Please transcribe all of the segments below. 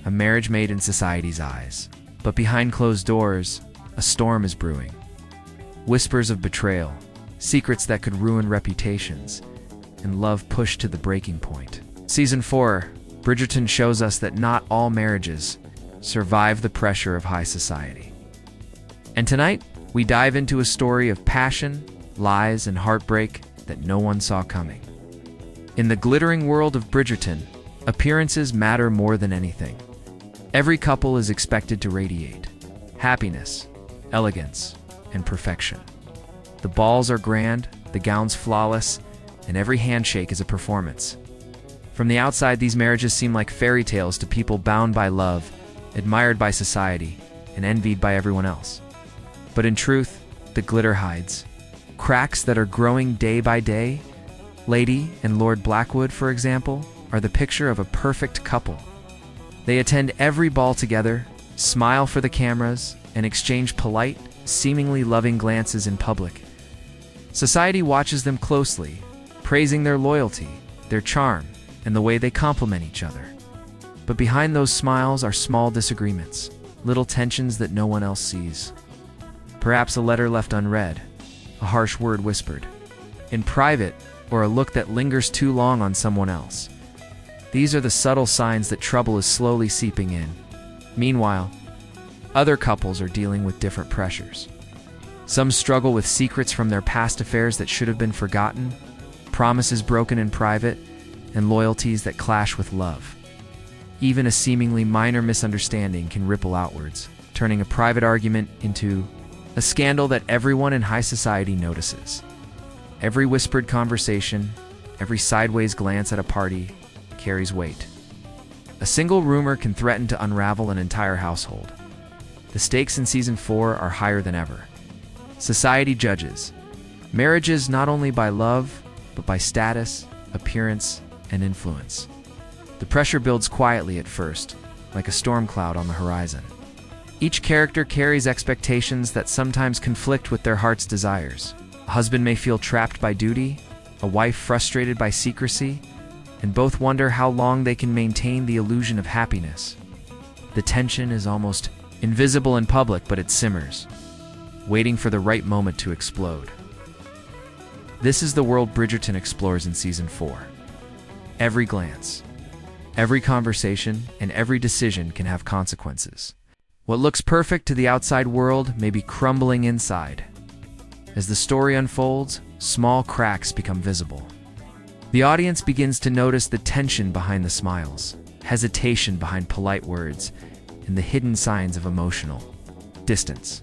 a marriage made in society's eyes. But behind closed doors, a storm is brewing. Whispers of betrayal, secrets that could ruin reputations, and love pushed to the breaking point. Season 4, Bridgerton shows us that not all marriages survive the pressure of high society. And tonight, we dive into a story of passion, lies, and heartbreak that no one saw coming. In the glittering world of Bridgerton, appearances matter more than anything. Every couple is expected to radiate happiness, elegance, and perfection. The balls are grand, the gowns flawless, and every handshake is a performance. From the outside, these marriages seem like fairy tales to people bound by love, admired by society, and envied by everyone else. But in truth, the glitter hides. Cracks that are growing day by day. Lady and Lord Blackwood, for example, are the picture of a perfect couple. They attend every ball together, smile for the cameras, and exchange polite, seemingly loving glances in public. Society watches them closely, praising their loyalty, their charm, and the way they complement each other. But behind those smiles are small disagreements, little tensions that no one else sees. Perhaps a letter left unread, a harsh word whispered in private, or a look that lingers too long on someone else. These are the subtle signs that trouble is slowly seeping in. Meanwhile, other couples are dealing with different pressures. Some struggle with secrets from their past affairs that should have been forgotten, promises broken in private, and loyalties that clash with love. Even a seemingly minor misunderstanding can ripple outwards, turning a private argument into a scandal that everyone in high society notices. Every whispered conversation, every sideways glance at a party carries weight. A single rumor can threaten to unravel an entire household. The stakes in Season 4 are higher than ever. Society judges marriages not only by love, but by status, appearance, and influence. The pressure builds quietly at first, like a storm cloud on the horizon. Each character carries expectations that sometimes conflict with their heart's desires. A husband may feel trapped by duty, a wife frustrated by secrecy, and both wonder how long they can maintain the illusion of happiness. The tension is almost invisible in public, but it simmers, waiting for the right moment to explode. This is the world Bridgerton explores in Season 4. Every glance, every conversation, and every decision can have consequences. What looks perfect to the outside world may be crumbling inside. As the story unfolds, small cracks become visible. The audience begins to notice the tension behind the smiles, hesitation behind polite words, and the hidden signs of emotional distance.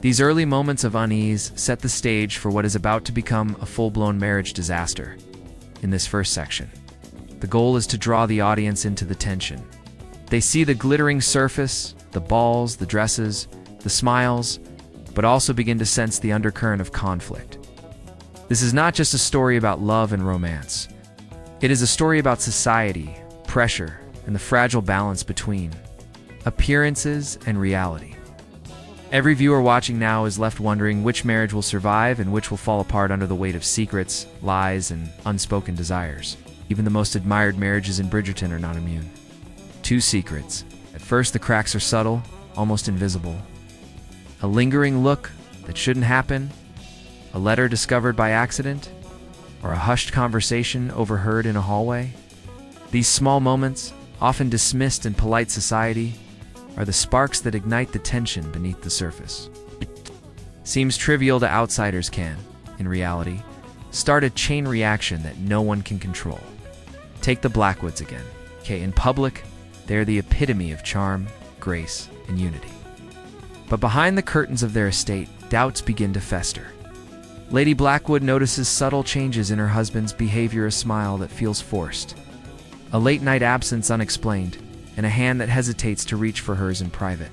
These early moments of unease set the stage for what is about to become a full-blown marriage disaster. In this first section, the goal is to draw the audience into the tension. They see the glittering surface, the balls, the dresses, the smiles, but also begin to sense the undercurrent of conflict. This is not just a story about love and romance. It is a story about society, pressure, and the fragile balance between appearances and reality. Every viewer watching now is left wondering which marriage will survive and which will fall apart under the weight of secrets, lies, and unspoken desires. Even the most admired marriages in Bridgerton are not immune. Two secrets. At first, the cracks are subtle, almost invisible. A lingering look that shouldn't happen, a letter discovered by accident, or a hushed conversation overheard in a hallway. These small moments, often dismissed in polite society, are the sparks that ignite the tension beneath the surface. It seems trivial to outsiders can, in reality, start a chain reaction that no one can control. Take the Blackwoods again. In public, they're the epitome of charm, grace, and unity. But behind the curtains of their estate, doubts begin to fester. Lady Blackwood notices subtle changes in her husband's behavior, a smile that feels forced, a late-night absence unexplained, and a hand that hesitates to reach for hers in private.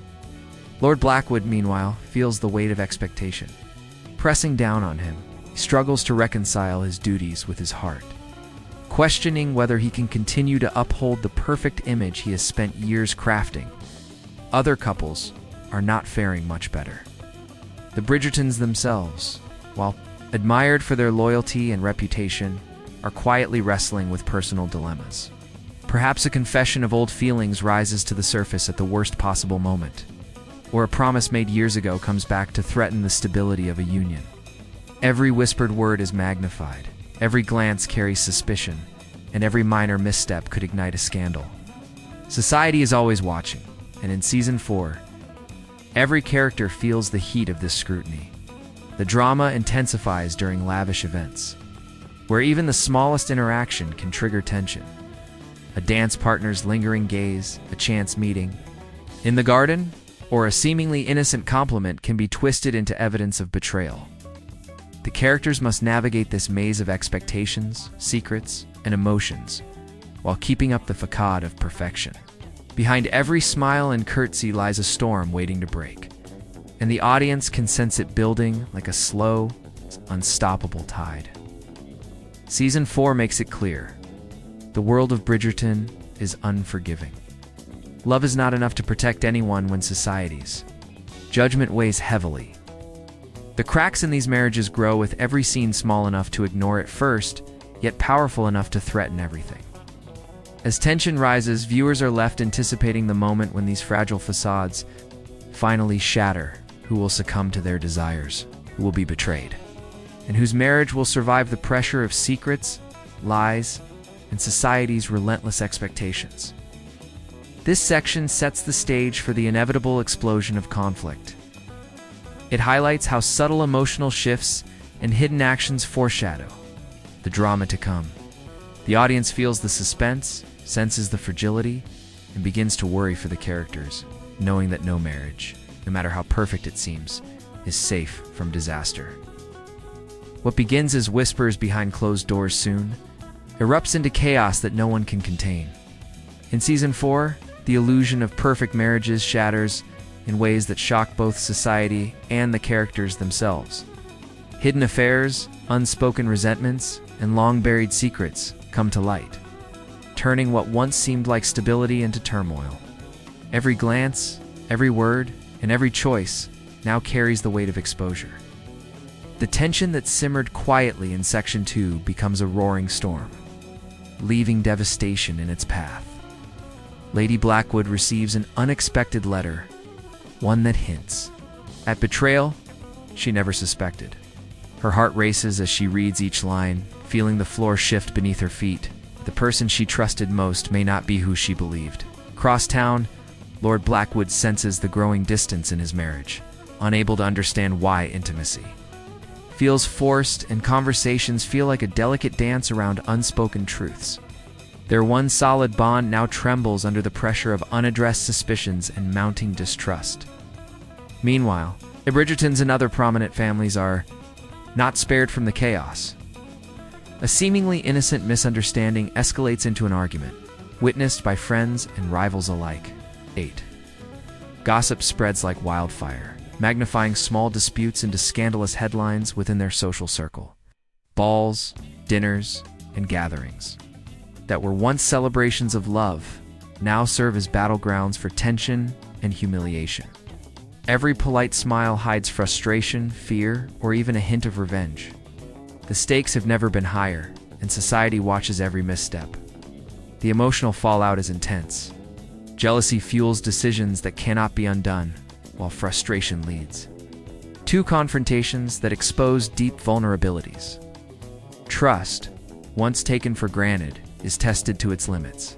Lord Blackwood, meanwhile, feels the weight of expectation pressing down on him. He struggles to reconcile his duties with his heart, questioning whether he can continue to uphold the perfect image he has spent years crafting. Other couples are not faring much better. The Bridgertons themselves, while admired for their loyalty and reputation, are quietly wrestling with personal dilemmas. Perhaps a confession of old feelings rises to the surface at the worst possible moment, or a promise made years ago comes back to threaten the stability of a union. Every whispered word is magnified, every glance carries suspicion, and every minor misstep could ignite a scandal. Society is always watching, and in Season 4, every character feels the heat of this scrutiny. The drama intensifies during lavish events, where even the smallest interaction can trigger tension. A dance partner's lingering gaze, a chance meeting in the garden, or a seemingly innocent compliment can be twisted into evidence of betrayal. The characters must navigate this maze of expectations, secrets, and emotions, while keeping up the facade of perfection. Behind every smile and curtsy lies a storm waiting to break, and the audience can sense it building like a slow, unstoppable tide. Season 4 makes it clear: the world of Bridgerton is unforgiving. Love is not enough to protect anyone when society's judgment weighs heavily. The cracks in these marriages grow with every scene small enough to ignore at first, yet powerful enough to threaten everything. As tension rises, viewers are left anticipating the moment when these fragile facades finally shatter. Who will succumb to their desires? Who will be betrayed? And whose marriage will survive the pressure of secrets, lies, and society's relentless expectations? This section sets the stage for the inevitable explosion of conflict. It highlights how subtle emotional shifts and hidden actions foreshadow the drama to come. The audience feels the suspense, senses the fragility, and begins to worry for the characters, knowing that no marriage, no matter how perfect it seems, is safe from disaster. What begins as whispers behind closed doors soon erupts into chaos that no one can contain. In Season 4, the illusion of perfect marriages shatters in ways that shock both society and the characters themselves. Hidden affairs, unspoken resentments, and long-buried secrets come to light, turning what once seemed like stability into turmoil. Every glance, every word, and every choice now carries the weight of exposure. The tension that simmered quietly in Section 2 becomes a roaring storm, leaving devastation in its path. Lady Blackwood receives an unexpected letter, one that hints at betrayal she never suspected. Her heart races as she reads each line, feeling the floor shift beneath her feet. The person she trusted most may not be who she believed. Across town, Lord Blackwood senses the growing distance in his marriage, unable to understand why intimacy feels forced and conversations feel like a delicate dance around unspoken truths. Their one solid bond now trembles under the pressure of unaddressed suspicions and mounting distrust. Meanwhile, the Bridgertons and other prominent families are not spared from the chaos. A seemingly innocent misunderstanding escalates into an argument, witnessed by friends and rivals alike. 8. Gossip spreads like wildfire, magnifying small disputes into scandalous headlines within their social circle. Balls, dinners, and gatherings that were once celebrations of love now serve as battlegrounds for tension and humiliation. Every polite smile hides frustration, fear, or even a hint of revenge. The stakes have never been higher, and society watches every misstep. The emotional fallout is intense. Jealousy fuels decisions that cannot be undone, while frustration leads. Two confrontations that expose deep vulnerabilities. Trust, once taken for granted, is tested to its limits.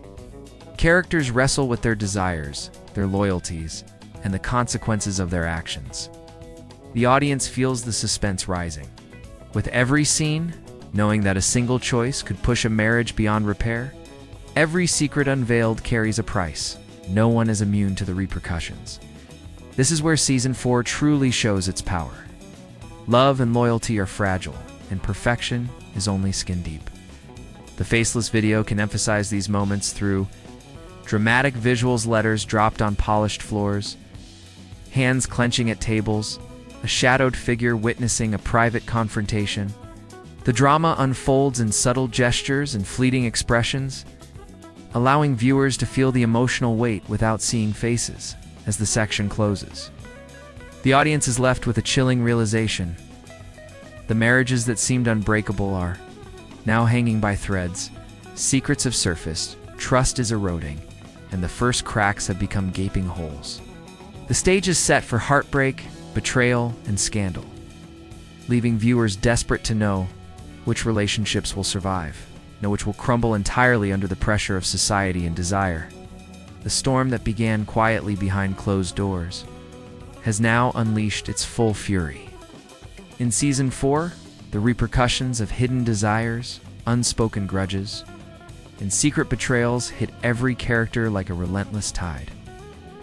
Characters wrestle with their desires, their loyalties, and the consequences of their actions. The audience feels the suspense rising. With every scene, knowing that a single choice could push a marriage beyond repair, every secret unveiled carries a price. No one is immune to the repercussions. This is where Season 4 truly shows its power. Love and loyalty are fragile, and perfection is only skin deep. The Faceless video can emphasize these moments through dramatic visuals, letters dropped on polished floors, hands clenching at tables, a shadowed figure witnessing a private confrontation. The drama unfolds in subtle gestures and fleeting expressions, allowing viewers to feel the emotional weight without seeing faces as the section closes. The audience is left with a chilling realization. The marriages that seemed unbreakable are now hanging by threads. Secrets have surfaced, trust is eroding, and the first cracks have become gaping holes. The stage is set for heartbreak, betrayal, and scandal, leaving viewers desperate to know which relationships will survive, which will crumble entirely under the pressure of society and desire. The storm that began quietly behind closed doors has now unleashed its full fury. In Season 4, the repercussions of hidden desires, unspoken grudges, and secret betrayals hit every character like a relentless tide.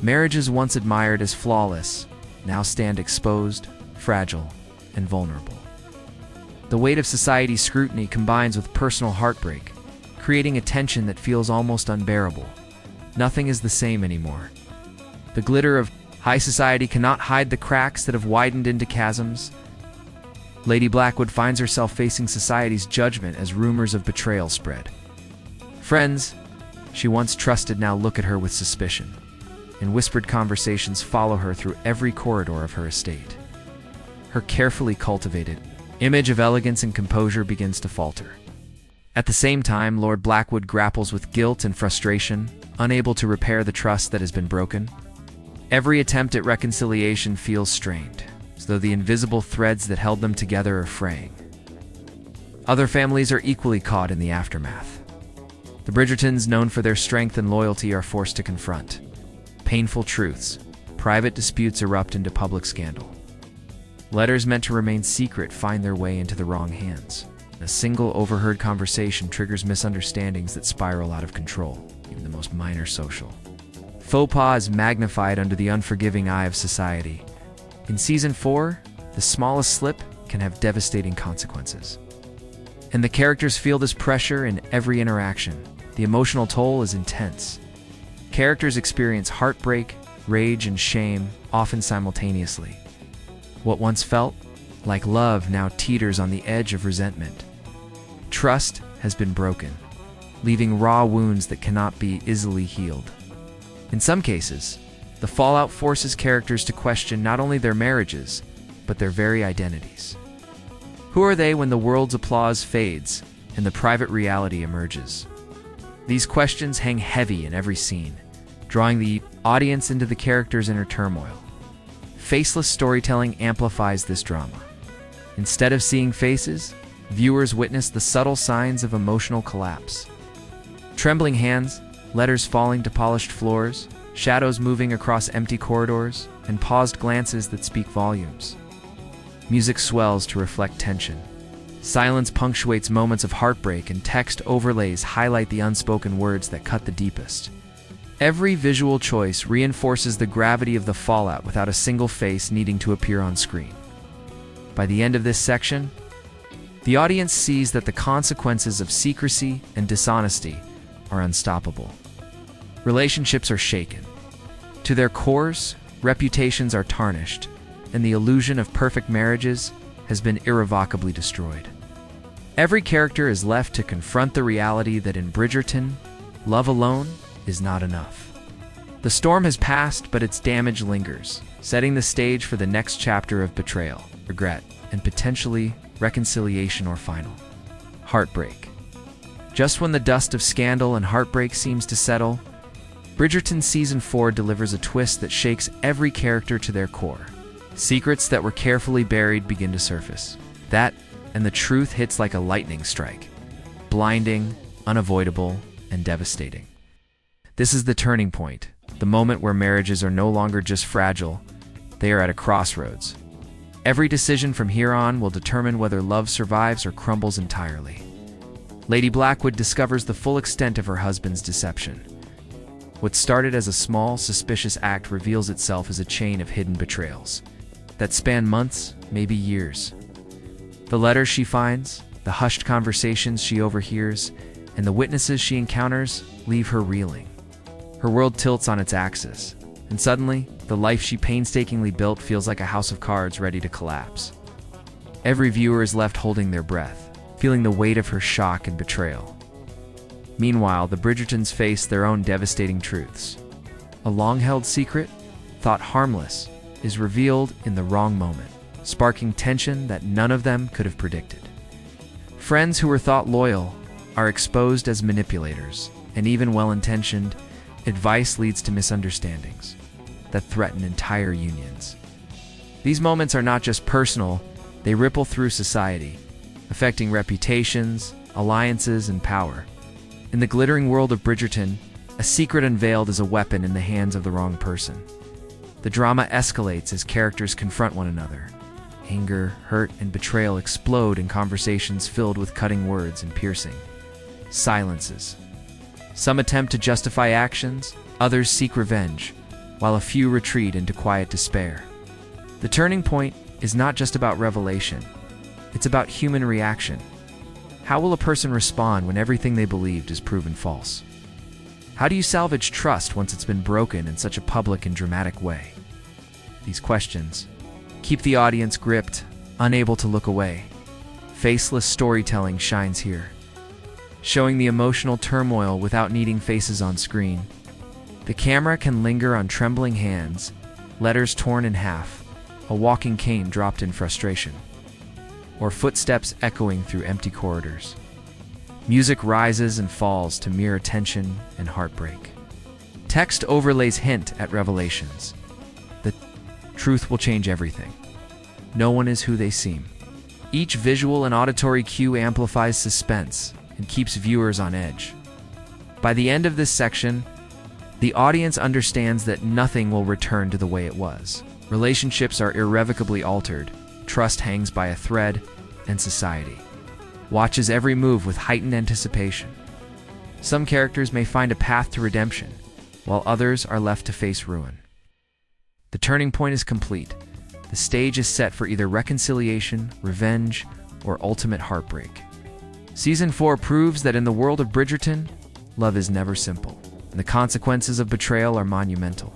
Marriages once admired as flawless now stand exposed, fragile, and vulnerable. The weight of society's scrutiny combines with personal heartbreak, creating a tension that feels almost unbearable. Nothing is the same anymore. The glitter of high society cannot hide the cracks that have widened into chasms. Lady Blackwood finds herself facing society's judgment as rumors of betrayal spread. Friends she once trusted now look at her with suspicion, and whispered conversations follow her through every corridor of her estate. Her carefully cultivated image of elegance and composure begins to falter. At the same time, Lord Blackwood grapples with guilt and frustration, unable to repair the trust that has been broken. Every attempt at reconciliation feels strained, as though the invisible threads that held them together are fraying. Other families are equally caught in the aftermath. The Bridgertons, known for their strength and loyalty, are forced to confront painful truths. Private disputes erupt into public scandal. Letters meant to remain secret find their way into the wrong hands. A single overheard conversation triggers misunderstandings that spiral out of control, even the most minor social faux pas is magnified under the unforgiving eye of society. In Season 4, the smallest slip can have devastating consequences. And the characters feel this pressure in every interaction. The emotional toll is intense. Characters experience heartbreak, rage, and shame, often simultaneously. What once felt like love now teeters on the edge of resentment. Trust has been broken, leaving raw wounds that cannot be easily healed. In some cases, the fallout forces characters to question not only their marriages, but their very identities. Who are they when the world's applause fades and the private reality emerges? These questions hang heavy in every scene, drawing the audience into the characters' inner turmoil. Faceless storytelling amplifies this drama. Instead of seeing faces, viewers witness the subtle signs of emotional collapse. Trembling hands, letters falling to polished floors, shadows moving across empty corridors, and paused glances that speak volumes. Music swells to reflect tension. Silence punctuates moments of heartbreak, and text overlays highlight the unspoken words that cut the deepest. Every visual choice reinforces the gravity of the fallout without a single face needing to appear on screen. By the end of this section, the audience sees that the consequences of secrecy and dishonesty are unstoppable. Relationships are shaken. To their cores, reputations are tarnished, and the illusion of perfect marriages has been irrevocably destroyed. Every character is left to confront the reality that in Bridgerton, love alone is not enough. The storm has passed, but its damage lingers, setting the stage for the next chapter of betrayal, regret, and potentially reconciliation or final heartbreak. Just when the dust of scandal and heartbreak seems to settle, Bridgerton Season 4 delivers a twist that shakes every character to their core. Secrets that were carefully buried begin to surface. That, and the truth hits like a lightning strike. Blinding, unavoidable, and devastating. This is the turning point, the moment where marriages are no longer just fragile, they are at a crossroads. Every decision from here on will determine whether love survives or crumbles entirely. Lady Blackwood discovers the full extent of her husband's deception. What started as a small, suspicious act reveals itself as a chain of hidden betrayals that span months, maybe years. The letters she finds, the hushed conversations she overhears, and the witnesses she encounters leave her reeling. Her world tilts on its axis, and suddenly, the life she painstakingly built feels like a house of cards ready to collapse. Every viewer is left holding their breath, feeling the weight of her shock and betrayal. Meanwhile, the Bridgertons face their own devastating truths. A long-held secret, thought harmless, is revealed in the wrong moment, sparking tension that none of them could have predicted. Friends who were thought loyal are exposed as manipulators, and even well-intentioned, advice leads to misunderstandings that threaten entire unions. These moments are not just personal, they ripple through society, affecting reputations, alliances, and power. In the glittering world of Bridgerton, a secret unveiled is a weapon in the hands of the wrong person. The drama escalates as characters confront one another. Anger, hurt, and betrayal explode in conversations filled with cutting words and piercing silences. Some attempt to justify actions, others seek revenge, while a few retreat into quiet despair. The turning point is not just about revelation, it's about human reaction. How will a person respond when everything they believed is proven false? How do you salvage trust once it's been broken in such a public and dramatic way? These questions keep the audience gripped, unable to look away. Faceless storytelling shines here, showing the emotional turmoil without needing faces on screen. The camera can linger on trembling hands, letters torn in half, a walking cane dropped in frustration, or footsteps echoing through empty corridors. Music rises and falls to mirror tension and heartbreak. Text overlays hint at revelations. The truth will change everything. No one is who they seem. Each visual and auditory cue amplifies suspense and keeps viewers on edge. By the end of this section, the audience understands that nothing will return to the way it was. Relationships are irrevocably altered, trust hangs by a thread, and society watches every move with heightened anticipation. Some characters may find a path to redemption, while others are left to face ruin. The turning point is complete. The stage is set for either reconciliation, revenge, or ultimate heartbreak. Season 4 proves that in the world of Bridgerton, love is never simple, and the consequences of betrayal are monumental.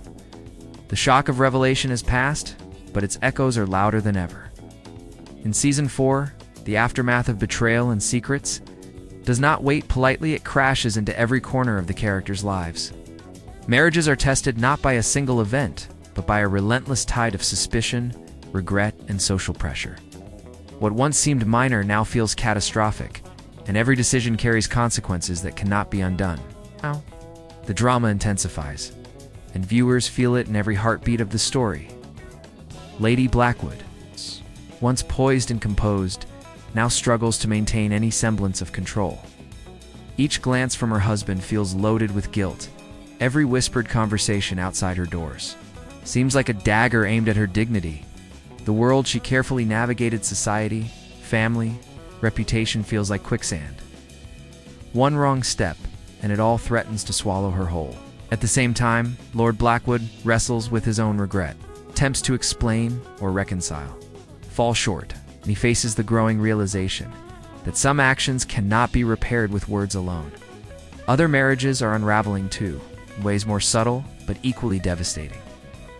The shock of revelation is past, but its echoes are louder than ever. In Season 4, the aftermath of betrayal and secrets does not wait politely, it crashes into every corner of the characters' lives. Marriages are tested not by a single event, but by a relentless tide of suspicion, regret, and social pressure. What once seemed minor now feels catastrophic, and every decision carries consequences that cannot be undone. Ow. The drama intensifies, and viewers feel it in every heartbeat of the story. Lady Blackwood, once poised and composed, now struggles to maintain any semblance of control. Each glance from her husband feels loaded with guilt. Every whispered conversation outside her doors seems like a dagger aimed at her dignity. The world she carefully navigated, society, family, reputation, feels like quicksand. One wrong step, and it all threatens to swallow her whole. At the same time, Lord Blackwood wrestles with his own regret, attempts to explain or reconcile, falls short, and he faces the growing realization that some actions cannot be repaired with words alone. Other marriages are unraveling too, in ways more subtle but equally devastating.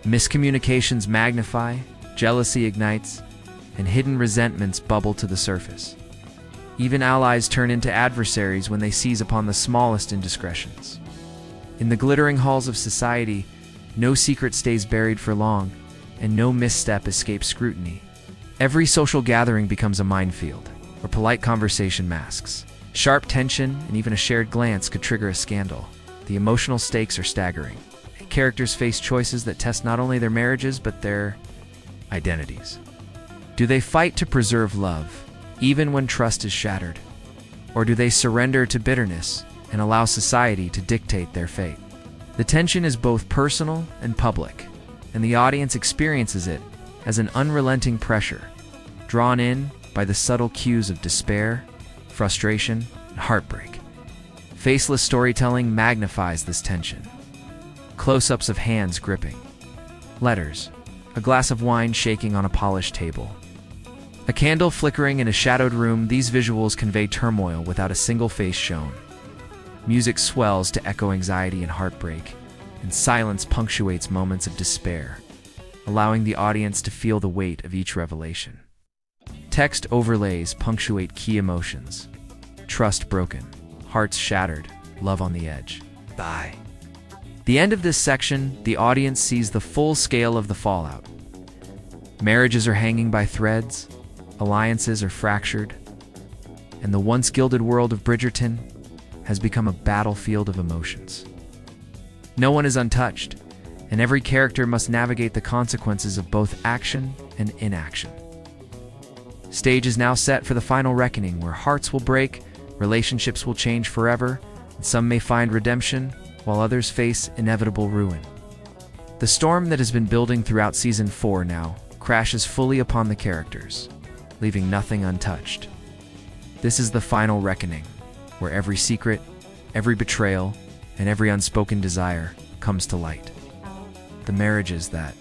Miscommunications magnify, jealousy ignites, and hidden resentments bubble to the surface. Even allies turn into adversaries when they seize upon the smallest indiscretions. In the glittering halls of society, no secret stays buried for long, and no misstep escapes scrutiny. Every social gathering becomes a minefield, where polite conversation masks. Sharp tension and even a shared glance could trigger a scandal. The emotional stakes are staggering. Characters face choices that test not only their marriages, but their identities. Do they fight to preserve love, even when trust is shattered? Or do they surrender to bitterness and allow society to dictate their fate? The tension is both personal and public, and the audience experiences it as an unrelenting pressure, drawn in by the subtle cues of despair, frustration, and heartbreak. Faceless storytelling magnifies this tension. Close-ups of hands gripping, letters, a glass of wine shaking on a polished table, a candle flickering in a shadowed room. These visuals convey turmoil without a single face shown. Music swells to echo anxiety and heartbreak, and silence punctuates moments of despair, allowing the audience to feel the weight of each revelation. Text overlays punctuate key emotions: trust broken, hearts shattered, love on the edge. Bye. The end of this section, the audience sees the full scale of the fallout. Marriages are hanging by threads, alliances are fractured, and the once gilded world of Bridgerton has become a battlefield of emotions. No one is untouched, and every character must navigate the consequences of both action and inaction. Stage is now set for the final reckoning, where hearts will break, relationships will change forever, and some may find redemption, while others face inevitable ruin. The storm that has been building throughout Season 4 now crashes fully upon the characters, leaving nothing untouched. This is the final reckoning, where every secret, every betrayal, and every unspoken desire comes to light. The marriages that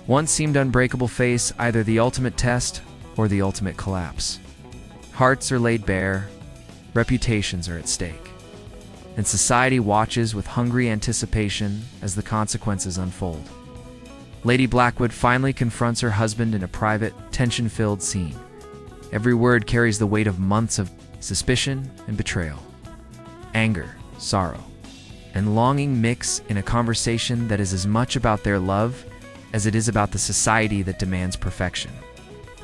once seemed unbreakable face either the ultimate test or the ultimate collapse. Hearts are laid bare, reputations are at stake, and society watches with hungry anticipation as the consequences unfold. Lady Blackwood finally confronts her husband in a private, tension-filled scene. Every word carries the weight of months of suspicion and betrayal. Anger, sorrow, and longing mix in a conversation that is as much about their love as it is about the society that demands perfection.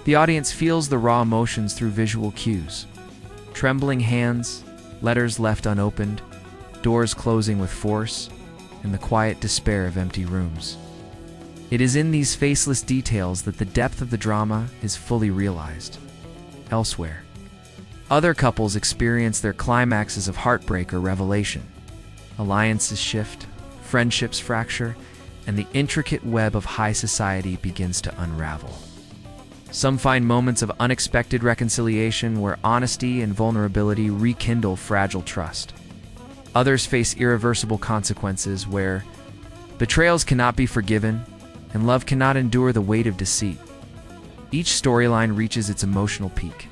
The audience feels the raw emotions through visual cues. Trembling hands, letters left unopened, doors closing with force, and the quiet despair of empty rooms. It is in these faceless details that the depth of the drama is fully realized. Elsewhere, other couples experience their climaxes of heartbreak or revelation. Alliances shift, friendships fracture, and the intricate web of high society begins to unravel. Some find moments of unexpected reconciliation where honesty and vulnerability rekindle fragile trust. Others face irreversible consequences where betrayals cannot be forgiven and love cannot endure the weight of deceit. Each storyline reaches its emotional peak,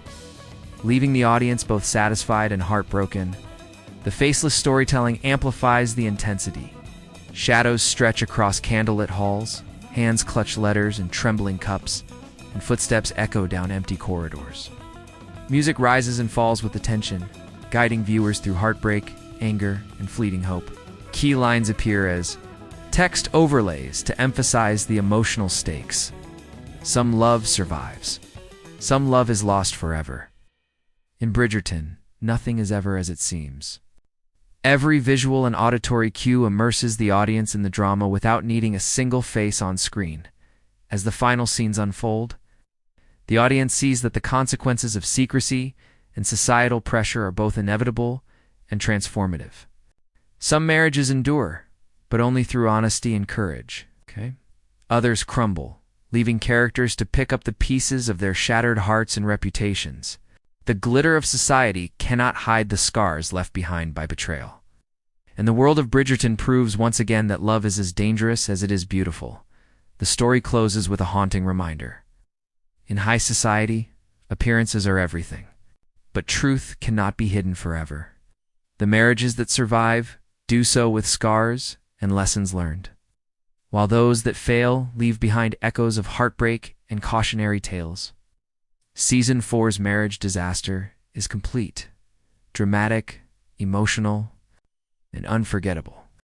leaving the audience both satisfied and heartbroken. The faceless storytelling amplifies the intensity. Shadows stretch across candlelit halls, hands clutch letters and trembling cups, and footsteps echo down empty corridors. Music rises and falls with the tension, guiding viewers through heartbreak, anger, and fleeting hope. Key lines appear as text overlays to emphasize the emotional stakes. Some love survives. Some love is lost forever. In Bridgerton, nothing is ever as it seems. Every visual and auditory cue immerses the audience in the drama without needing a single face on screen. As the final scenes unfold, the audience sees that the consequences of secrecy and societal pressure are both inevitable and transformative. Some marriages endure, but only through honesty and courage. Others crumble, leaving characters to pick up the pieces of their shattered hearts and reputations. The glitter of society cannot hide the scars left behind by betrayal. And the world of Bridgerton proves once again that love is as dangerous as it is beautiful. The story closes with a haunting reminder. In high society, appearances are everything, but truth cannot be hidden forever. The marriages that survive do so with scars and lessons learned, while those that fail leave behind echoes of heartbreak and cautionary tales. Season 4's marriage disaster is complete, dramatic, emotional, and unforgettable.